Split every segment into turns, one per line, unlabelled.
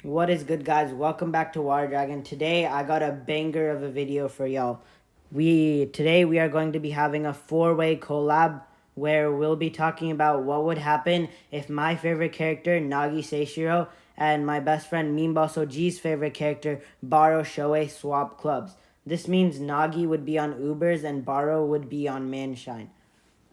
What is good, guys? Welcome back to Water Dragon. Today I got a banger of a video for y'all. Today we are going to be having a four-way collab where we'll be talking about what would happen if my favorite character Nagi Seishiro and my best friend Meanboss G's favorite character Barou Shouei swap clubs. This means Nagi would be on Ubers and Barou would be on Manshine.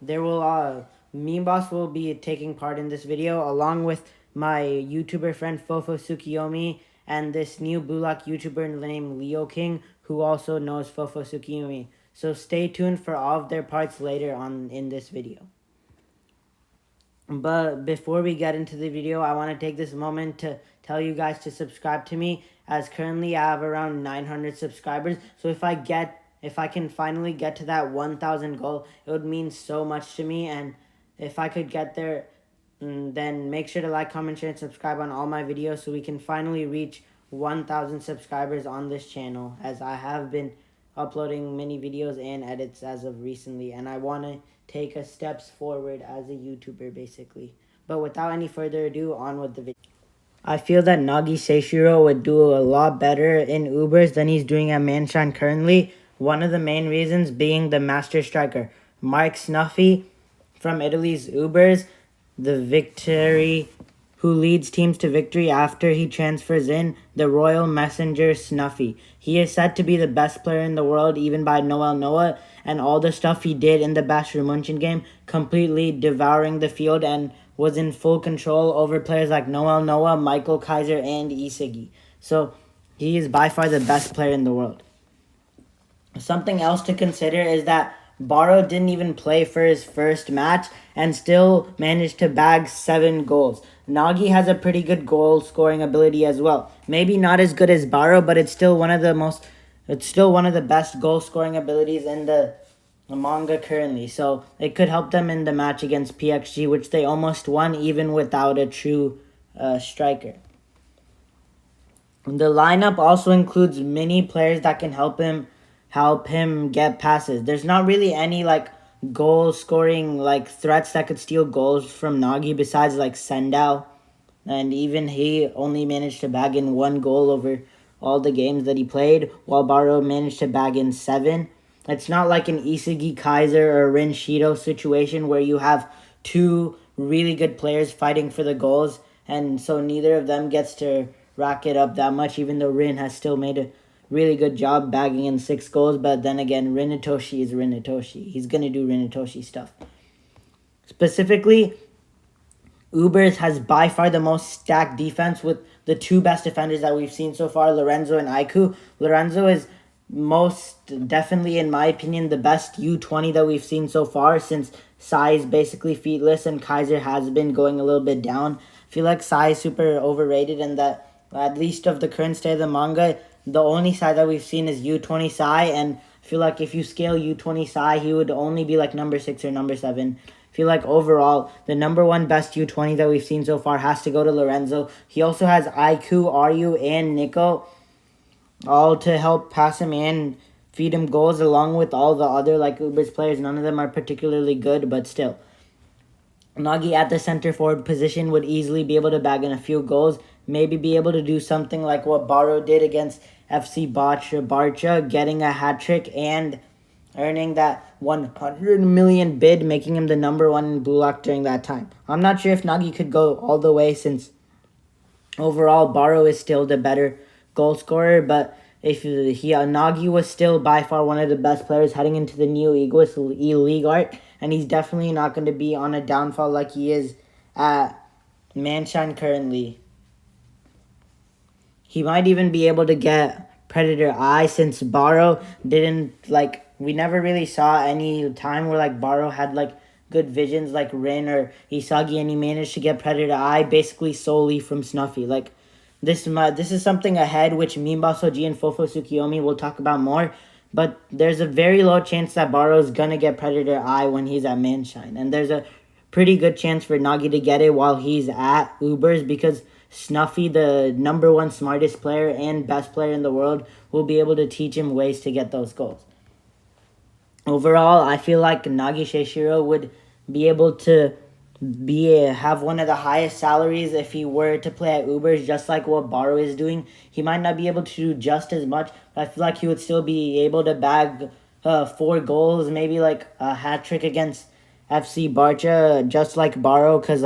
There will Meme Boss will be taking part in this video along with my YouTuber friend Fofo Tsukiyomi and this new Bulak YouTuber named Leo King who also knows Fofo Tsukiyomi. So stay tuned for all of their parts later on in this video. But before we get into the video, I want to take this moment to tell you guys to subscribe to me, as currently I have around 900 subscribers. So if I can finally get to that 1,000 goal, it would mean so much to me. And if I could get there, then make sure to like, comment, share, and subscribe on all my videos so we can finally reach 1,000 subscribers on this channel, as I have been uploading many videos and edits as of recently, and I want to take a steps forward as a YouTuber basically. But without any further ado, on with the video. I feel that Nagi Seishiro would do a lot better in Ubers than he's doing at Manshine currently. One of the main reasons being the master striker, Mark Snuffy from Italy's Ubers, the victory who leads teams to victory after he transfers in, the Royal Messenger Snuffy. He is said to be the best player in the world, even by Noel Noah, and all the stuff he did in the Basher Munchen game, completely devouring the field and was in full control over players like Noel Noah, Michael Kaiser, and Isagi. So he is by far the best player in the world. Something else to consider is that Barou didn't even play for his first match and still managed to bag 7 goals. Nagi has a pretty good goal scoring ability as well. Maybe not as good as Barou, but it's still one of the best goal scoring abilities in the manga currently. So it could help them in the match against PXG, which they almost won even without a true striker. The lineup also includes many players that can help him get passes. There's not really any goal scoring threats that could steal goals from Nagi besides Sendao, and even he only managed to bag in 1 goal over all the games that he played, while Barou managed to bag in 7. It's not like an Isagi Kaiser or Rin Shido situation where you have 2 really good players fighting for the goals, and so neither of them gets to rack it up that much, even though Rin has still made a really good job bagging in 6 goals. But then again, Rinatoshi is Rinatoshi. He's going to do Rinatoshi stuff. Specifically, Ubers has by far the most stacked defense with the 2 best defenders that we've seen so far, Lorenzo and Aiku. Lorenzo is most definitely, in my opinion, the best U20 that we've seen so far, since Sai is basically feetless and Kaiser has been going a little bit down. I feel like Sai is super overrated, and that at least of the current state of the manga, the only Sai that we've seen is U20 Sai, and I feel like if you scale U20 Sai, he would only be like number 6 or number 7. I feel like overall, the number 1 best U20 that we've seen so far has to go to Lorenzo. He also has Aiku, Ryu, and Nico, all to help pass him and feed him goals, along with all the other Ubers players. None of them are particularly good, but still. Nagi at the center forward position would easily be able to bag in a few goals, maybe be able to do something like what Barou did against FC Barcha, getting a hat trick and earning that 100 million bid, making him the number 1 in Bulak during that time. I'm not sure if Nagi could go all the way, since overall Barou is still the better goal scorer, but if Nagi was still by far one of the best players heading into the new E-League art, and he's definitely not going to be on a downfall like he is at Manshine currently. He might even be able to get Predator Eye, since Barou didn't we never really saw any time where Barou had good visions like Rin or Isagi, and he managed to get Predator Eye basically solely from Snuffy. This is something ahead, which Meanboss OG and Fofo Tsukiyomi will talk about more. But there's a very low chance that Barou's gonna get Predator Eye when he's at Manshine. And there's a pretty good chance for Nagi to get it while he's at Ubers, because Snuffy, the number 1 smartest player and best player in the world, will be able to teach him ways to get those goals. Overall, I feel like Nagi Seishiro would be able to have one of the highest salaries if he were to play at Ubers, just like what Barou is doing. He might not be able to do just as much, but I feel like he would still be able to bag 4 goals, maybe like a hat trick against FC Barca, just like Barou, because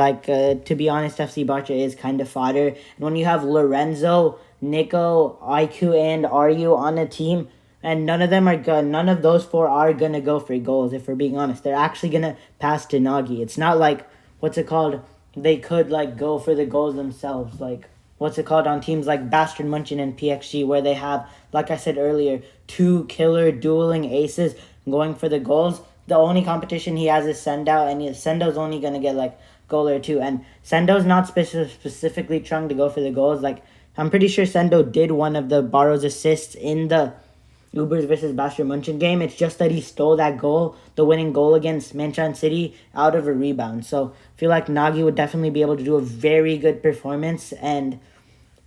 to be honest, FC Barca is kind of fodder. And when you have Lorenzo, Nico, IQ, and RU on a team, and none of those 4 are gonna go for goals. If we're being honest, they're actually gonna pass to Nagi. It's not like what's it called? They could like go for the goals themselves. Like what's it called on teams like Bastard Munchen and PXG, where they have, like I said earlier, 2 killer dueling aces going for the goals. The only competition he has is Sendo, and Sendo's only gonna get like goal or 2. And Sendo's not specifically trying to go for the goals. Like I'm pretty sure Sendo did one of the Barou's assists in the Ubers versus Bastard Munchen game. It's just that he stole that goal, the winning goal against Manshine City, out of a rebound. So I feel like Nagi would definitely be able to do a very good performance, and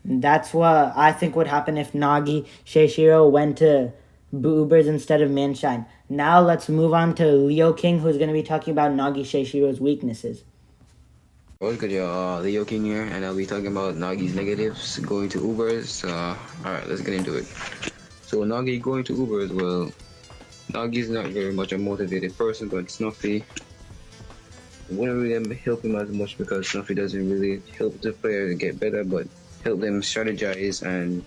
that's what I think would happen if Nagi Seishiro went to Ubers instead of Manshine. Now let's move on to Leo King, who's going to be talking about Nagi Seishiro's weaknesses.
What's good, y'all? Leo King here, and I'll be talking about Nagi's negatives going to Ubers. Alright, let's get into it. So Nagi going to Ubers, well, Nagi's not very much a motivated person, but Snuffy wouldn't really help him as much because Snuffy doesn't really help the player to get better, but help them strategize and,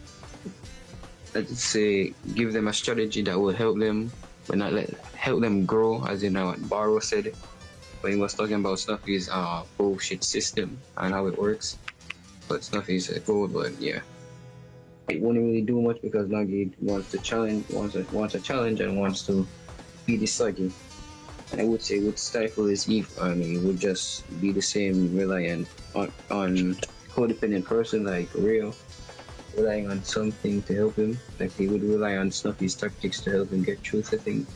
let's say, give them a strategy that will help them, but not help them grow, as in what Barou said when he was talking about Snuffy's bullshit system and how it works. But Snuffy's a gold, but yeah. It won't really do much because Nagi wants a challenge and wants to be the Sagi. And I would say would stifle his ego, and he would just be the same reliant on codependent person like Rio, relying on something to help him. Like he would rely on Snuffy's tactics to help him get through defeating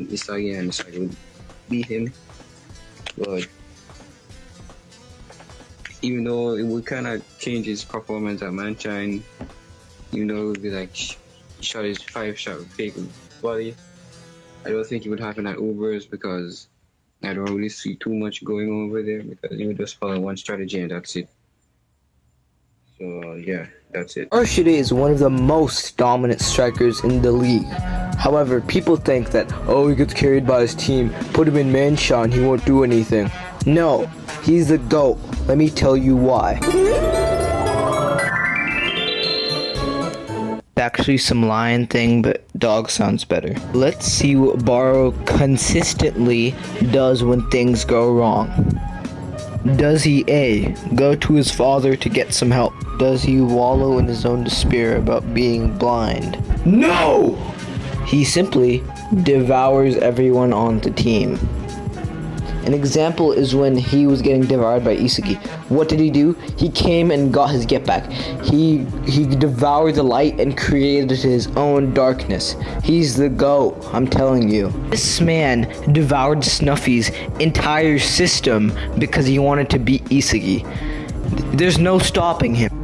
Isagi, and Isagi would beat him. But even though it would kind of change his performance at Manshine, even though it would be like he shot his 5-shot fake body, I don't think it would happen at Ubers because I don't really see too much going on over there because he would just follow one strategy and that's it. So yeah, that's it.
Shouei is one of the most dominant strikers in the league. However, people think that, he gets carried by his team, put him in Manshine, he won't do anything. No, he's the GOAT. Let me tell you why. Actually some lion thing, but dog sounds better. Let's see what Barou consistently does when things go wrong. Does he A, go to his father to get some help? Does he wallow in his own despair about being blind? No! He simply devours everyone on the team. An example is when he was getting devoured by Isagi. What did he do? He came and got his get back. He devoured the light and created his own darkness. He's the GOAT, I'm telling you. This man devoured Snuffy's entire system because he wanted to beat Isagi. There's no stopping him.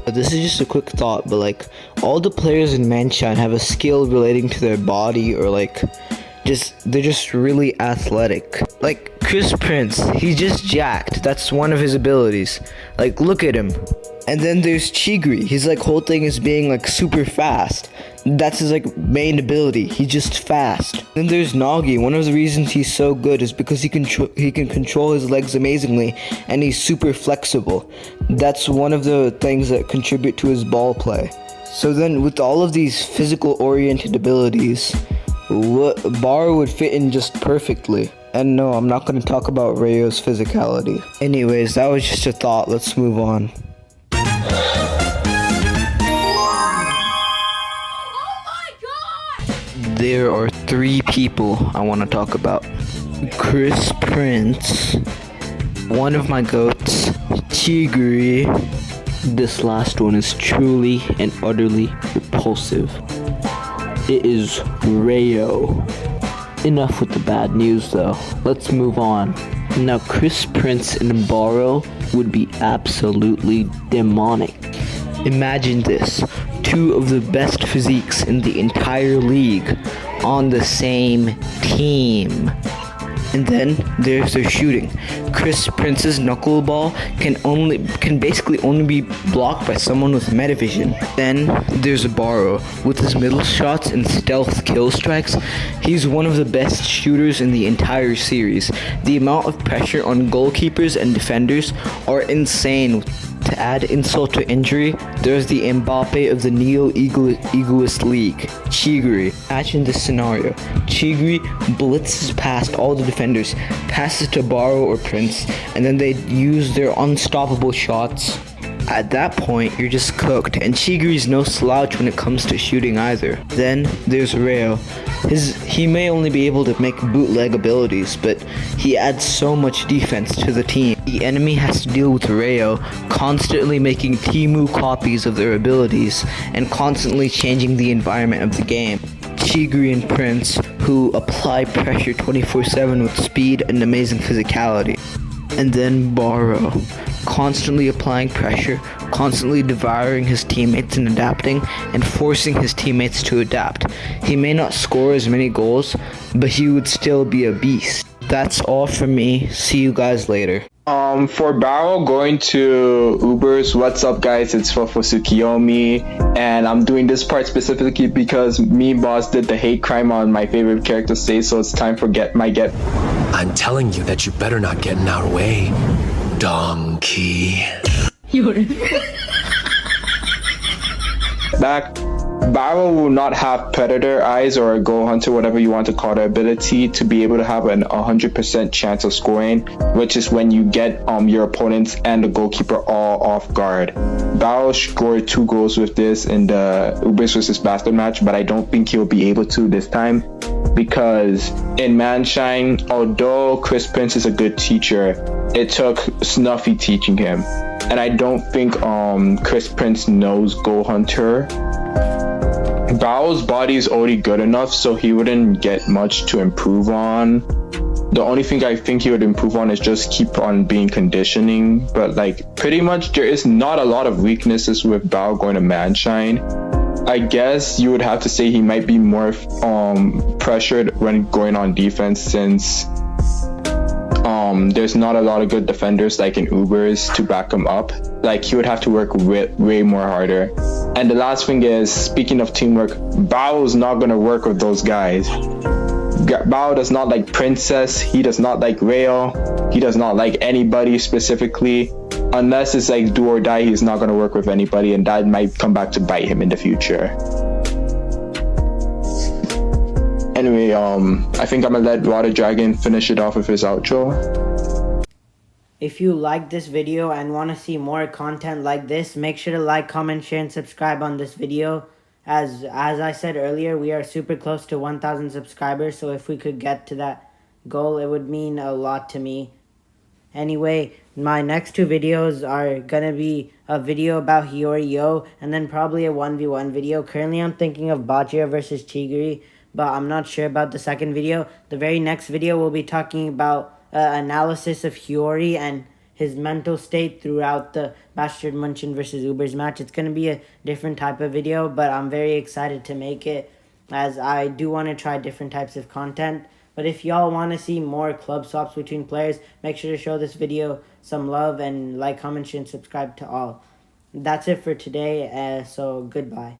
This is just a quick thought, but all the players in Manshine have a skill relating to their body, or they're just really athletic. Like Chris Prince, he's just jacked. That's one of his abilities. Look at him. And then there's Chigri. His whole thing is being super fast. That's his main ability. He's just fast. Then there's Nagi. One of the reasons he's so good is because he can control his legs amazingly, and he's super flexible. That's one of the things that contribute to his ball play. So then, with all of these physical oriented abilities, Barou would fit in just perfectly. And no, I'm not going to talk about Rayo's physicality. Anyways, that was just a thought. Let's move on. There are 3 people I want to talk about. Chris Prince, one of my goats, Tigri. This last one is truly and utterly repulsive. It is Rayo. Enough with the bad news though. Let's move on. Now Chris Prince and Barou would be absolutely demonic. Imagine this. 2 of the best physiques in the entire league on the same team. And then there's their shooting. Chris Prince's knuckleball can basically only be blocked by someone with metavision. Then there's Barou with his middle shots and stealth kill strikes. He's one of the best shooters in the entire series. The amount of pressure on goalkeepers and defenders are insane. To add insult to injury, there's the Mbappe of the Neo-Egoist League, Chigiri. Imagine this scenario. Chigiri blitzes past all the defenders, passes to Barou or Prince, and then they use their unstoppable shots. At that point, you're just cooked, and Chigiri's no slouch when it comes to shooting either. Then there's Rayo. He may only be able to make bootleg abilities, but he adds so much defense to the team. The enemy has to deal with Rayo, constantly making Timu copies of their abilities, and constantly changing the environment of the game. Chigiri and Prince, who apply pressure 24/7 with speed and amazing physicality. And then Barou, constantly applying pressure, constantly devouring his teammates and adapting, and forcing his teammates to adapt. He may not score as many goals, but he would still be a beast. That's all from me. See you guys later.
For Barou going to Ubers, what's up guys, it's Fufusukiyomi, and I'm doing this part specifically because me boss did the hate crime on my favorite character Sei, so it's time for my get.
I'm telling you that you better not get in our way, donkey.
Back. Barou will not have Predator Eyes or Goal Hunter, whatever you want to call the ability, to be able to have an 100% chance of scoring, which is when you get your opponents and the goalkeeper all off guard. Barou scored 2 goals with this in the Ubers vs Bastard match, but I don't think he'll be able to this time, because in Manshine, although Chris Prince is a good teacher, it took Snuffy teaching him. And I don't think Chris Prince knows Goal Hunter. Barou's body is already good enough, so he wouldn't get much to improve on. The only thing I think he would improve on is just keep on being conditioning, but like pretty much there is not a lot of weaknesses with Barou going to Manshine. I guess you would have to say he might be more pressured when going on defense, since there's not a lot of good defenders like in Ubers to back him up. Like he would have to work way more harder. And the last thing is, speaking of teamwork, Barou's not gonna work with those guys. Barou does not like Princess, he does not like Rayo, he does not like anybody specifically. Unless it's like do or die, he's not gonna work with anybody, and that might come back to bite him in the future. Anyway, I think I'm gonna let Water Dragon finish it off with his outro.
If you like this video and want to see more content like this, make sure to like, comment, share, and subscribe on this video. As I said earlier, we are super close to 1,000 subscribers, so if we could get to that goal, it would mean a lot to me. Anyway, my next 2 videos are gonna be a video about Hiyori-Yo and then probably a 1v1 video. Currently, I'm thinking of Bachira versus Chigiri, but I'm not sure about the second video. The very next video will be talking about analysis of Hiyori and his mental state throughout the Bastard Manshine versus Ubers match. It's going to be a different type of video, but I'm very excited to make it, as I do want to try different types of content. But if y'all want to see more club swaps between players, make sure to show this video some love and like, comment, share, and subscribe to all. That's it for today, so goodbye.